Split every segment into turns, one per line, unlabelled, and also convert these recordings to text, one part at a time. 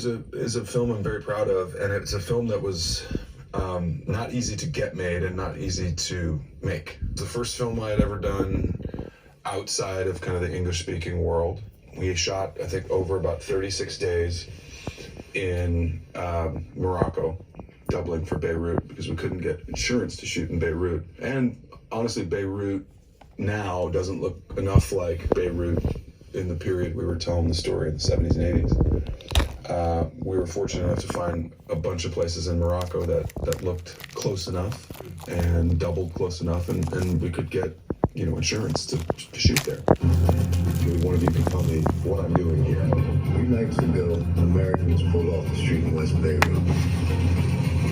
is a film I'm very proud of, and it's a film that was not easy to get made and not easy to make. It's the first film I had ever done outside of kind of the English-speaking world. We shot, I think, over about 36 days in Morocco, doubling for Beirut, because we couldn't get insurance to shoot in Beirut. And honestly, Beirut now doesn't look enough like Beirut in the period we were telling the story in the 70s and 80s. We were fortunate enough to find a bunch of places in Morocco that looked close enough and doubled close enough, and we could get, you know, insurance to shoot there.
Maybe one of you can tell me what I'm doing here. 3 nights ago, Americans pulled off the street in West Beirut.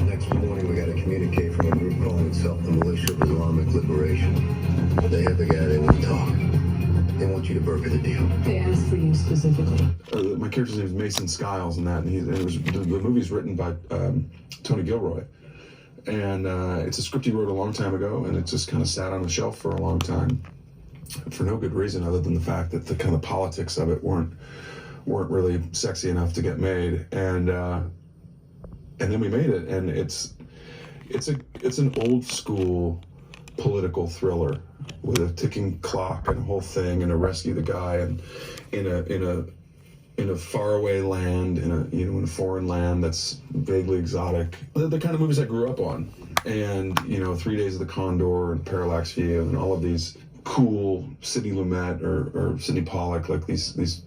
Next morning, we got a communique from a group calling itself the Militia of Islamic Liberation. They have the guy they want to talk. They want you to broker the deal.
They asked for you specifically.
My character's name is Mason Skiles, and the movie's written by Tony Gilroy. And it's a script he wrote a long time ago, and it just kind of sat on the shelf for a long time for no good reason other than the fact that the kind of politics of it weren't really sexy enough to get made. And then we made it, and it's an old school political thriller with a ticking clock and a whole thing, and to rescue the guy, and in a faraway land, in a foreign land that's vaguely exotic. The kind of movies I grew up on, and 3 Days of the Condor and Parallax View and all of these cool Sidney Lumet or Sidney Pollack, like these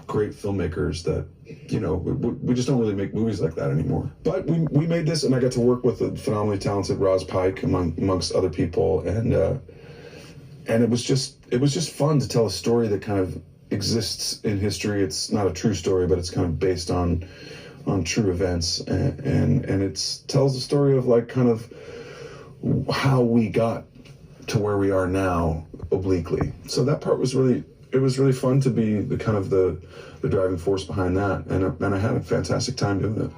great filmmakers that we just don't really make movies like that anymore. But we made this, and I got to work with the phenomenally talented Roz Pike amongst other people, and it was just fun to tell a story that kind of exists in history. It's not a true story, but it's kind of based on true events, and it tells the story of like kind of how we got to where we are now obliquely. So that part was really fun to be the kind of the driving force behind that, and I had a fantastic time doing it.